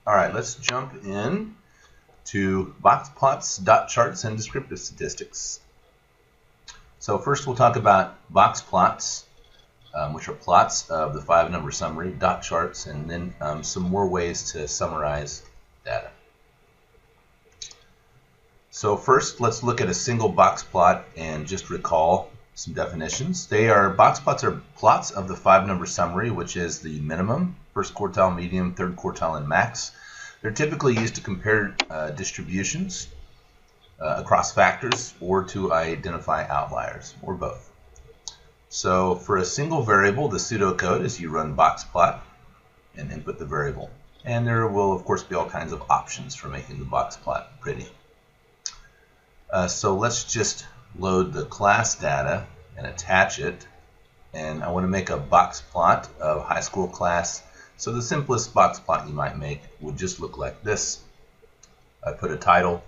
All right, let's jump in to box plots, dot charts, and descriptive statistics. So first we'll talk about box plots, which are plots of the 5-number summary, dot charts, and then some more ways to summarize data. So first, let's look at a single box plot and just recall some definitions. Box plots are plots of the 5-number summary, which is the minimum, first quartile, median, third quartile, and max. They're typically used to compare distributions across factors or to identify outliers, or both. So for a single variable, the pseudocode is you run box plot and input the variable. And there will, of course, be all kinds of options for making the box plot pretty. So let's just load the class data and attach it. And I want to make a box plot of high school class. So the simplest box plot you might make would just look like this. I put a title,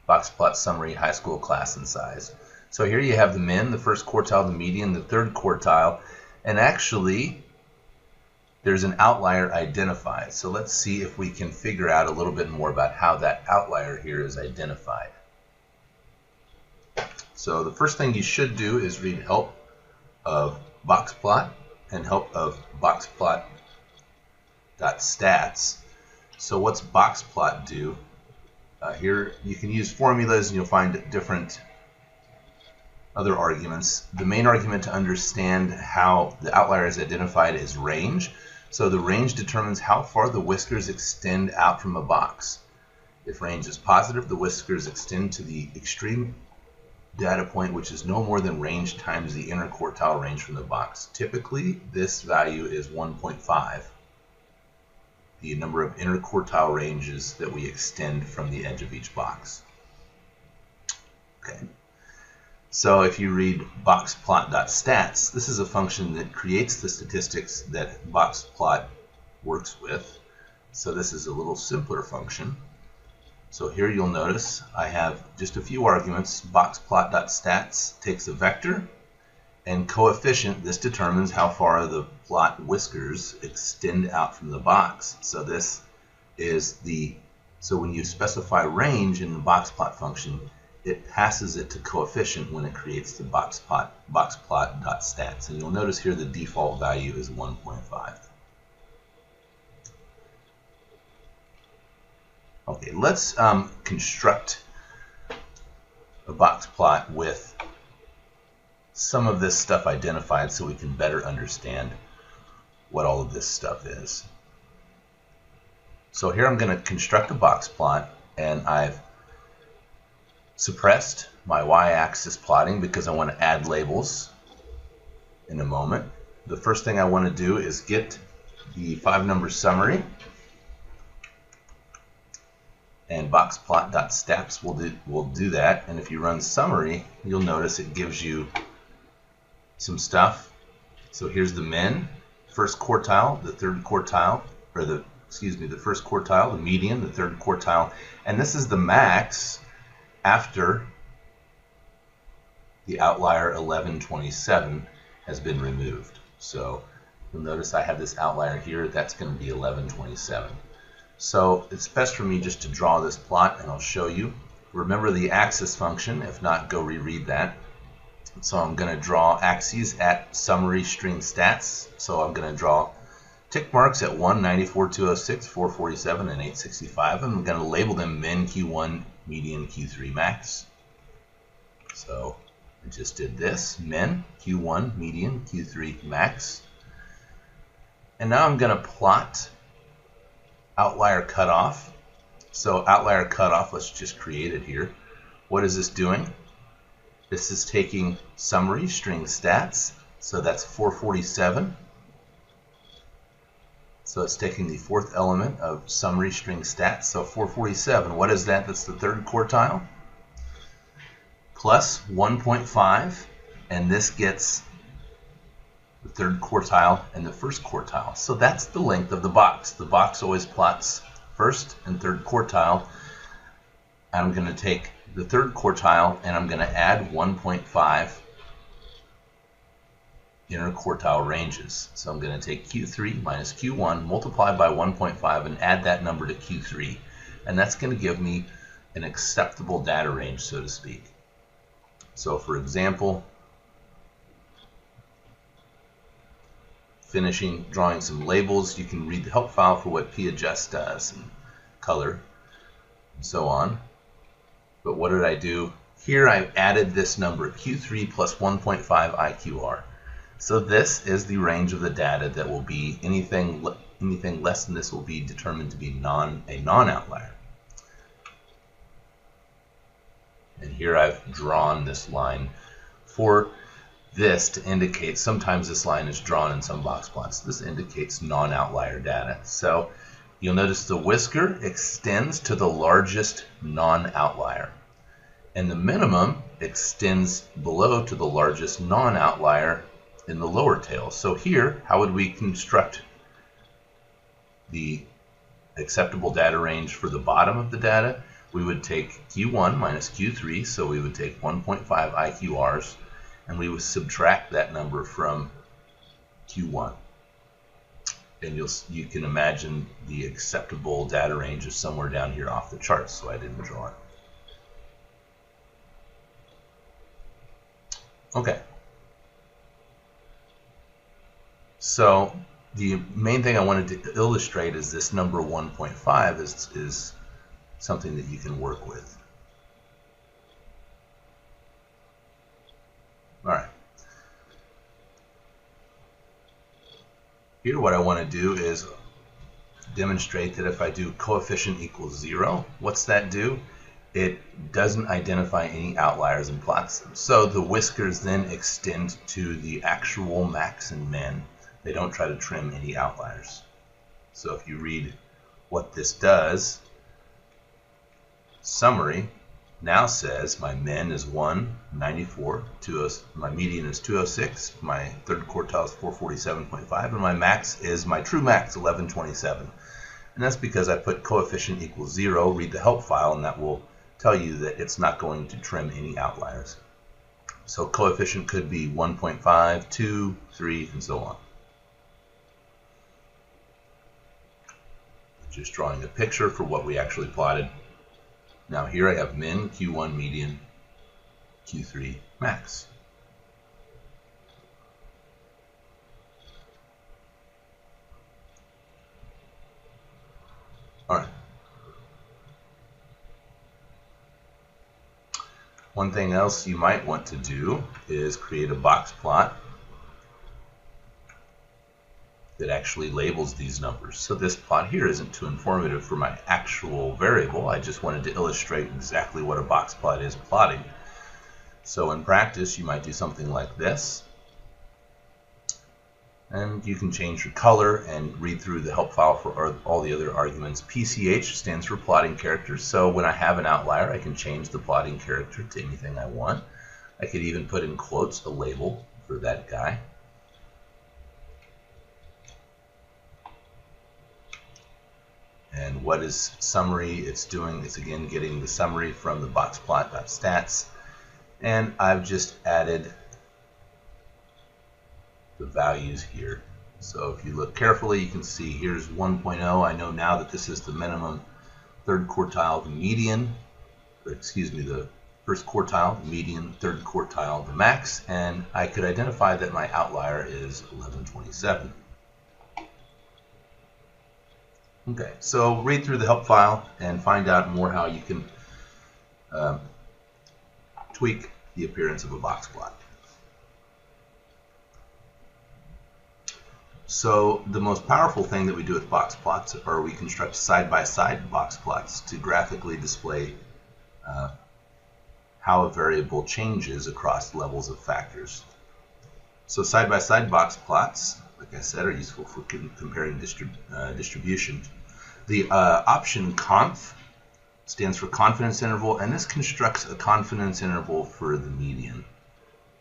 box plot summary, high school class and size. So here you have the min, the first quartile, the median, the third quartile, and actually there's an outlier identified. So let's see if we can figure out a little bit more about how that outlier here is identified. So the first thing you should do is read help of box plot and help of box plot .stats. So what's box plot do? Here you can use formulas and you'll find different other arguments. The main argument to understand how the outlier is identified is range. So the range determines how far the whiskers extend out from a box. If range is positive, the whiskers extend to the extreme data point, which is no more than range times the inner quartile range from the box. Typically, this value is 1.5, the number of inner quartile ranges that we extend from the edge of each box. Okay. So if you read boxplot.stats, this is a function that creates the statistics that boxplot works with. So this is a little simpler function. So here you'll notice I have just a few arguments. Boxplot.stats takes a vector and coefficient. This determines how far the plot whiskers extend out from the box. So this is so when you specify range in the boxplot function, it passes it to coefficient when it creates the boxplot.stats. And you'll notice here the default value is 1.5. Okay, let's construct a box plot with some of this stuff identified so we can better understand what all of this stuff is. So here I'm going to construct a box plot, and I've suppressed my y-axis plotting because I want to add labels in a moment. The first thing I want to do is get the 5-number summary, and boxplot.stats will do that. And if you run summary, you'll notice it gives you some stuff. So here's the min, first quartile, the third quartile, or the first quartile, the median, the third quartile, and this is the max after the outlier 1127 has been removed. So you'll notice I have this outlier here, that's going to be 1127. So it's best for me just to draw this plot, and I'll show you. Remember the axis function. If not, go reread that. So I'm going to draw axes at summary string stats. So I'm going to draw tick marks at 1, 94, 206, 447, and 865. I'm going to label them min, Q1, median, Q3, max. So I just did this, min, Q1, median, Q3, max. And now I'm going to plot outlier cutoff. So outlier cutoff, let's just create it here. What is this doing? This is taking summary string stats, so that's 447. So it's taking the fourth element of summary string stats, so 447. What is that? That's the third quartile. Plus 1.5, and this gets the third quartile and the first quartile. So that's the length of the box. The box always plots first and third quartile. I'm going to take the third quartile and I'm going to add 1.5 interquartile ranges. So I'm going to take Q3 minus Q1, multiply by 1.5, and add that number to Q3. And that's going to give me an acceptable data range, so to speak. So for example, drawing some labels, you can read the help file for what p-adjust does, and color, and so on. But what did I do? Here I've added this number, Q3 plus 1.5 IQR. So this is the range of the data that will be anything less than this will be determined to be a non-outlier. And here I've drawn this line for this to indicate, sometimes this line is drawn in some box plots. This indicates non-outlier data. So you'll notice the whisker extends to the largest non-outlier, and the minimum extends below to the largest non-outlier in the lower tail. So here, how would we construct the acceptable data range for the bottom of the data? We would take Q1 minus Q3, so we would take 1.5 IQRs, and we would subtract that number from Q1. And you can imagine the acceptable data range is somewhere down here off the chart, so I didn't draw it. Okay. So the main thing I wanted to illustrate is this number 1.5 is something that you can work with. All right. Here what I want to do is demonstrate that if I do coefficient equals 0, what's that do? It doesn't identify any outliers and plots them. So the whiskers then extend to the actual max and min. They don't try to trim any outliers. So if you read what this does, summary now says my min is 194, my median is 206, my third quartile is 447.5, and my max is my true max 1127. And that's because I put coefficient equals 0, read the help file, and that will tell you that it's not going to trim any outliers. So coefficient could be 1.5, 2, 3, and so on. Just drawing a picture for what we actually plotted. Now here I have min, Q1 median, Q3 max. All right. One thing else you might want to do is create a box plot that actually labels these numbers. So this plot here isn't too informative for my actual variable. I just wanted to illustrate exactly what a box plot is plotting. So in practice, you might do something like this. And you can change your color and read through the help file for all the other arguments. PCH stands for plotting character. So when I have an outlier, I can change the plotting character to anything I want. I could even put in quotes a label for that guy. And what is summary? It's again getting the summary from the boxplot.stats. And I've just added the values here. So if you look carefully, you can see here's 1.0. I know now that this is the minimum third quartile, the median, the first quartile, the median, third quartile, the max, and I could identify that my outlier is 1127. Okay, so read through the help file and find out more how you can tweak the appearance of a box plot. So the most powerful thing that we do with box plots are we construct side-by-side box plots to graphically display how a variable changes across levels of factors. So side-by-side box plots, like I said, are useful for comparing distribution. The option conf stands for confidence interval, and this constructs a confidence interval for the median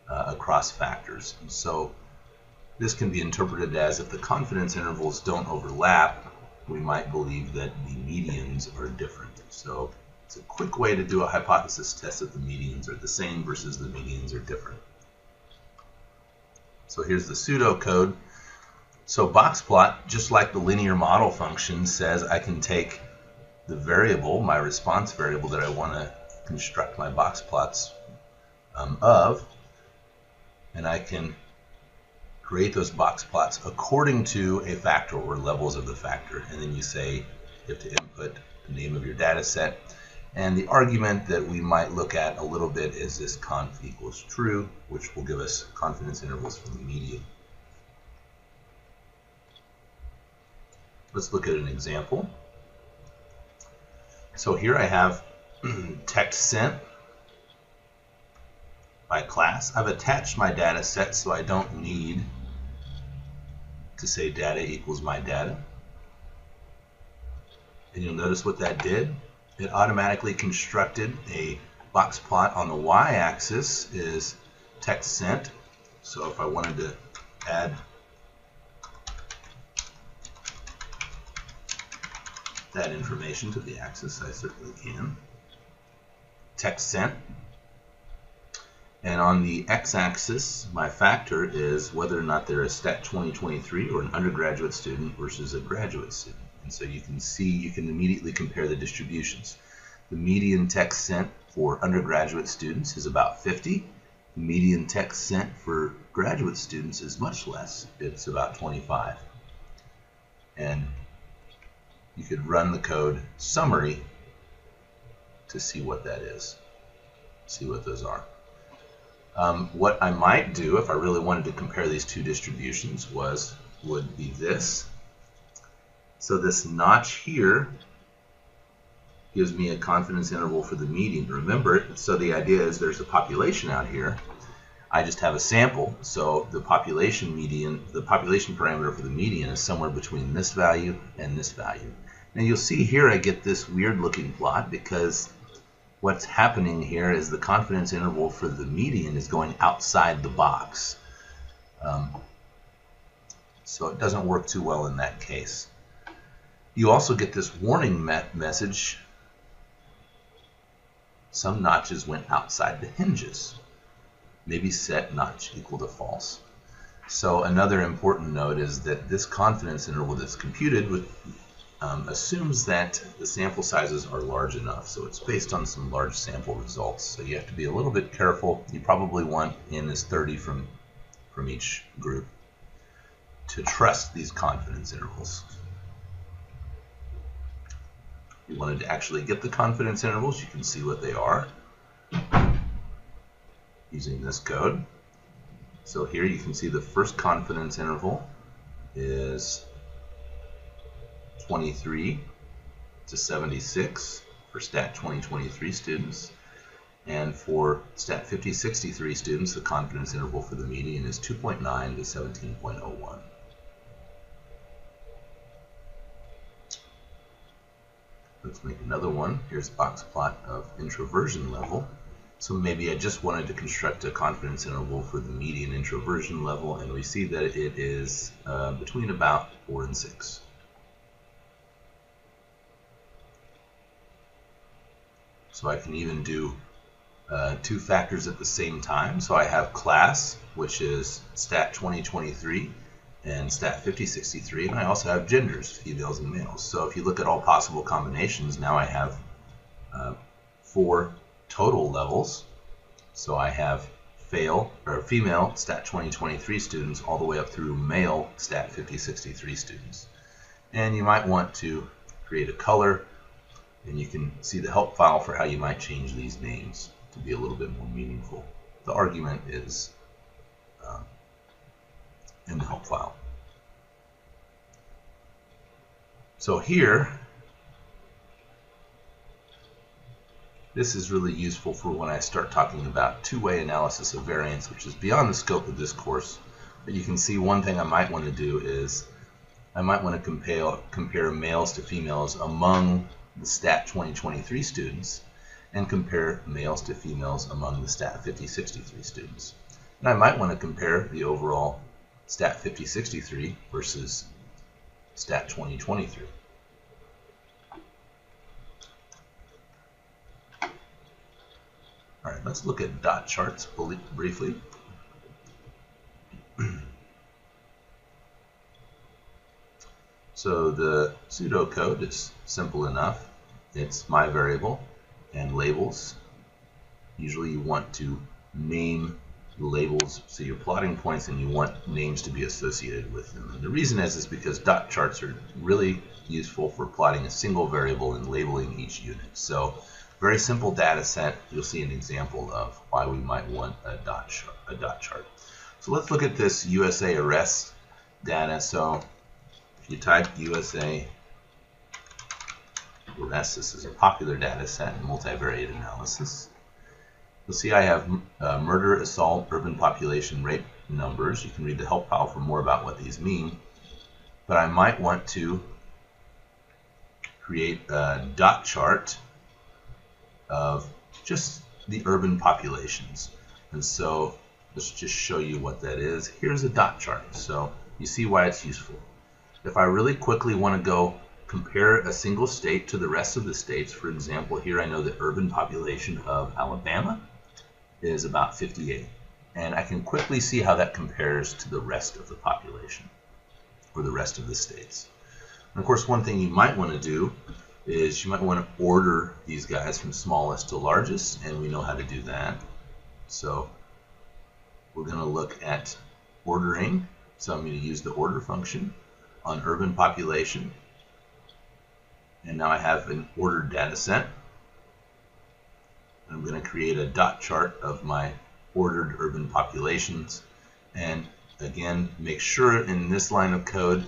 across factors. And so this can be interpreted as if the confidence intervals don't overlap, we might believe that the medians are different. So it's a quick way to do a hypothesis test if the medians are the same versus the medians are different. So here's the pseudocode. So box plot, just like the linear model function, says I can take the variable, my response variable that I want to construct my box plots of, and I can create those box plots according to a factor or levels of the factor. And then you say you have to input the name of your data set. And the argument that we might look at a little bit is this conf equals true, which will give us confidence intervals for the median. Let's look at an example. So here I have text sent by class. I've attached my data set, so I don't need to say data equals my data. And you'll notice what that did. It automatically constructed a box plot on the y-axis is text sent. So if I wanted to add that information to the axis, I certainly can. Text sent. And on the x-axis, my factor is whether or not they're a STAT 2023 or an undergraduate student versus a graduate student. And so you can see, you can immediately compare the distributions. The median text sent for undergraduate students is about 50. The median text sent for graduate students is much less. It's about 25. And you could run the code summary to see what that is, see what those are. What I might do if I really wanted to compare these two distributions would be this. So this notch here gives me a confidence interval for the median. Remember, so the idea is there's a population out here. I just have a sample, so the population median, the population parameter for the median is somewhere between this value and this value. Now you'll see here I get this weird looking plot because what's happening here is the confidence interval for the median is going outside the box. So it doesn't work too well in that case. You also get this warning message. Some notches went outside the hinges. Maybe set notch equal to false. So another important note is that this confidence interval that's computed assumes that the sample sizes are large enough. So it's based on some large sample results. So you have to be a little bit careful. You probably want n is 30 from each group to trust these confidence intervals. If you wanted to actually get the confidence intervals, you can see what they are using this code. So here you can see the first confidence interval is 23 to 76 for STAT 2023 students. And for STAT 5063 students, the confidence interval for the median is 2.9 to 17.01. Let's make another one. Here's a box plot of introversion level. So maybe I just wanted to construct a confidence interval for the median introversion level, and we see that it is between about 4 and 6. So I can even do two factors at the same time. So I have class, which is STAT 2023, and STAT 5063, and I also have genders, females and males. So if you look at all possible combinations, now I have 4 total levels. So I have female STAT 2023 students all the way up through male STAT 5063 students. And you might want to create a color, and you can see the help file for how you might change these names to be a little bit more meaningful. The argument is in the help file. So here, this is really useful for when I start talking about two-way analysis of variance, which is beyond the scope of this course. But you can see one thing I might want to do is I might want to compare males to females among the STAT 2023 students and compare males to females among the STAT 5063 students. And I might want to compare the overall STAT 5063 versus STAT 2023. All right, let's look at dot charts briefly. So the pseudocode is simple enough. It's my variable and labels. Usually you want to name the labels, so you're plotting points and you want names to be associated with them. And the reason is because dot charts are really useful for plotting a single variable and labeling each unit. So very simple data set. You'll see an example of why we might want a dot chart. So let's look at this USA arrest data. So if you type USA arrest, this is a popular data set in multivariate analysis. You'll see I have murder, assault, urban population, rape numbers. You can read the help file for more about what these mean. But I might want to create a dot chart of just the urban populations. And so let's just show you what that is. Here's a dot chart. So you see why it's useful. If I really quickly want to go compare a single state to the rest of the states, for example, here I know the urban population of Alabama is about 58. And I can quickly see how that compares to the rest of the population or the rest of the states. And of course, one thing you might want to do is you might want to order these guys from smallest to largest, and we know how to do that. So we're going to look at ordering. So I'm going to use the order function on urban population. And now I have an ordered data set. I'm going to create a dot chart of my ordered urban populations. And again, make sure in this line of code,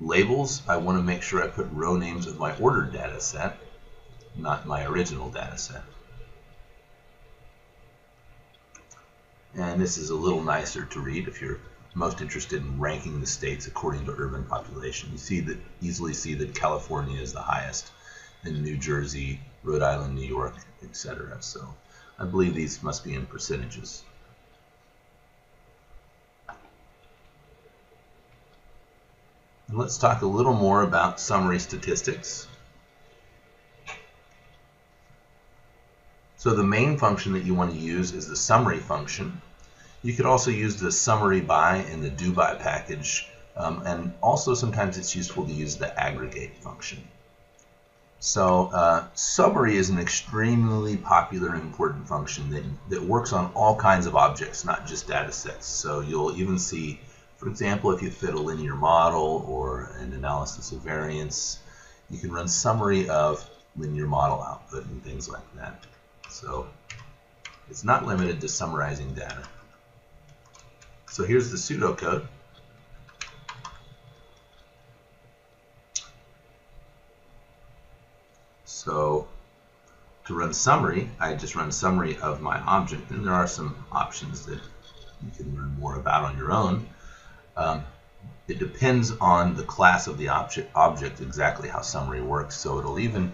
labels, I want to make sure I put row names of my ordered data set, not my original data set. And this is a little nicer to read if you're most interested in ranking the states according to urban population. You easily see that California is the highest, and New Jersey, Rhode Island, New York, etc. So I believe these must be in percentages. And let's talk a little more about summary statistics. So the main function that you want to use is the summary function. You could also use the summary by in the do by package, and also sometimes it's useful to use the aggregate function. So summary is an extremely popular and important function that works on all kinds of objects, not just data sets. So you'll even see, for example, if you fit a linear model or an analysis of variance, you can run summary of linear model output and things like that. So it's not limited to summarizing data. So here's the pseudocode. So to run summary, I just run summary of my object, and there are some options that you can learn more about on your own. It depends on the class of the object exactly how summary works. So it'll even,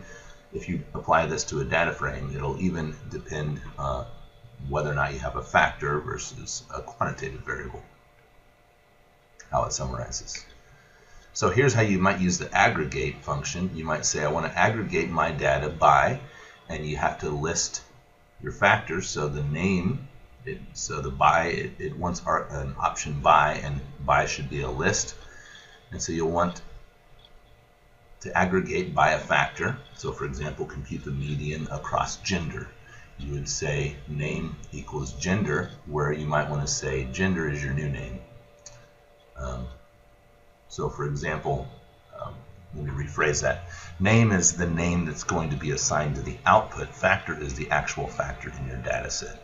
if you apply this to a data frame, it'll even depend whether or not you have a factor versus a quantitative variable, how it summarizes. So here's how you might use the aggregate function. You might say, I want to aggregate my data by, and you have to list your factors. So the name, so the by, it wants an option by, and by should be a list. And so you'll want to aggregate by a factor. So for example, compute the median across gender. You would say name equals gender, where you might want to say gender is your new name. So for example, let me rephrase that. Name is the name that's going to be assigned to the output. Factor is the actual factor in your data set.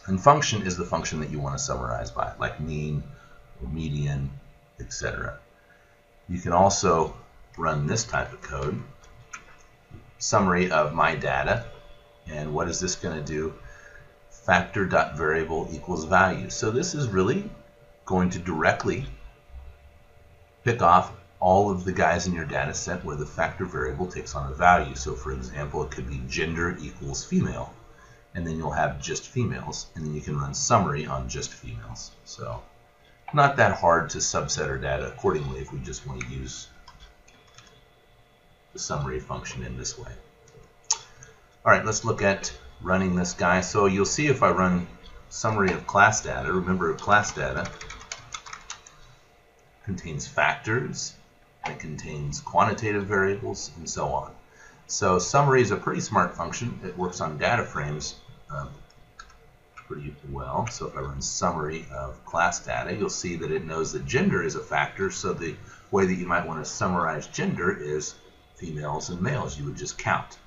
And function is the function that you want to summarize by, like mean, or median, etc. You can also run this type of code. Summary of my data. And what is this going to do? Factor.variable equals value. So this is really going to directly pick off all of the guys in your data set where the factor variable takes on a value. So for example, it could be gender equals female, and then you'll have just females, and then you can run summary on just females. So not that hard to subset our data accordingly if we just want to use the summary function in this way. All right, let's look at running this guy. So you'll see if I run summary of class data, remember class data contains factors and it contains quantitative variables, and so on. So summary is a pretty smart function. It works on data frames pretty well. So if I run summary of class data, you'll see that it knows that gender is a factor. So the way that you might want to summarize gender is females and males. You would just count.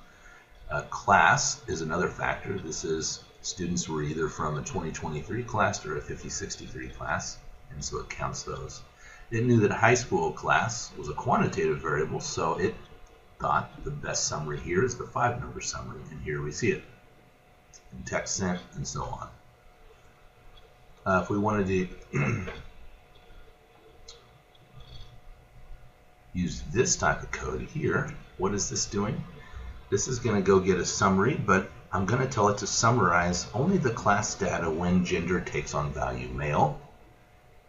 Class is another factor. This is students were either from a 2023 class or a 5063 class, and so it counts those. It knew that high school class was a quantitative variable, so it thought the best summary here is the 5-number summary, and here we see it. And text sent, and so on. If we wanted to use this type of code here, what is this doing? This is going to go get a summary, but I'm going to tell it to summarize only the class data when gender takes on value male.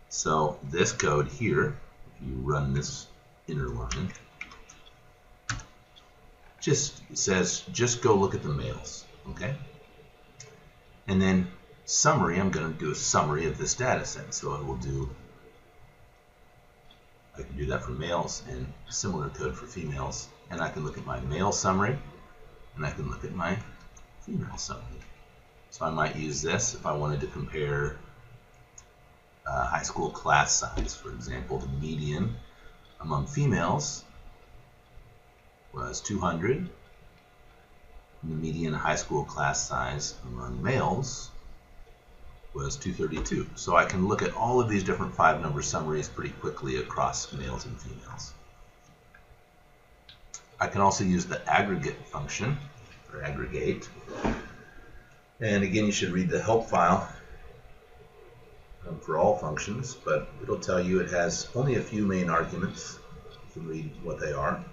So this code here, if you run this inner line, just says just go look at the males, okay? And then summary, I'm going to do a summary of this data set. So it will do, I can do that for males and similar code for females. And I can look at my male summary and I can look at my female summary. So I might use this if I wanted to compare high school class size. For example, the median among females was 200. And the median high school class size among males was 232. So I can look at all of these different 5-number summaries pretty quickly across males and females. I can also use the aggregate function, or aggregate. And again, you should read the help file for all functions, but it'll tell you it has only a few main arguments. You can read what they are.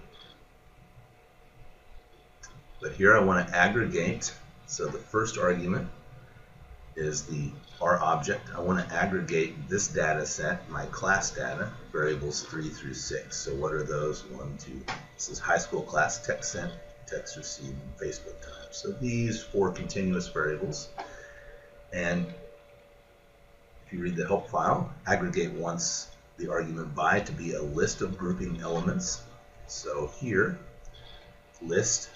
But here I want to aggregate. So the first argument is our object. I want to aggregate this data set, my class data, variables 3 through 6. So what are those? 1, 2. This is high school class text sent, text received, and Facebook time. So these 4 continuous variables. And if you read the help file, aggregate wants the argument by to be a list of grouping elements. So here, list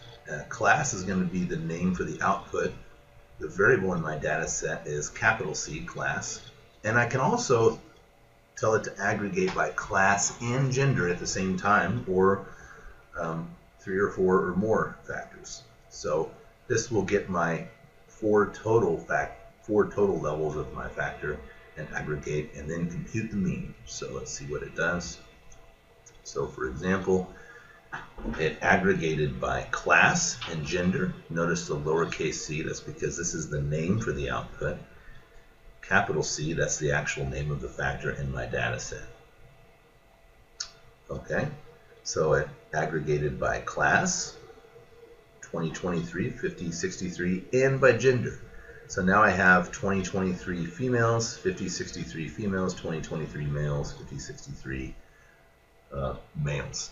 class is going to be the name for the output. The variable in my data set is capital C, class. And I can also tell it to aggregate by class and gender at the same time, or 3 or 4 or more factors. So this will get my 4 total levels of my factor and aggregate and then compute the mean. So let's see what it does. So for example, it aggregated by class and gender. Notice the lowercase c, that's because this is the name for the output. Capital C, that's the actual name of the factor in my data set. Okay, so it aggregated by class, 2023, 50, 63, and by gender. So now I have 2023 females, 50, 63 females, 2023 males, 50, 63 males.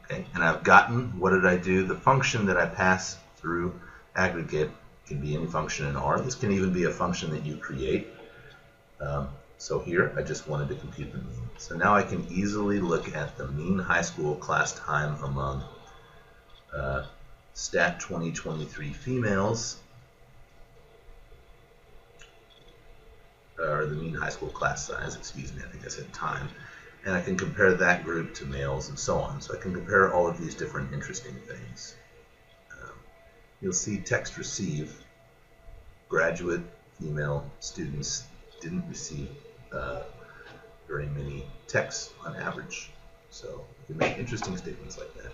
Okay, and I've gotten, what did I do? The function that I pass through aggregate can be any function in R. This can even be a function that you create. So here, I just wanted to compute the mean. So now I can easily look at the mean high school class time among stat 2023 females, or the mean high school class size, excuse me, I think I said time. And I can compare that group to males and so on. So I can compare all of these different interesting things. You'll see text receive, graduate female students didn't receive very many texts on average. So you can make interesting statements like that.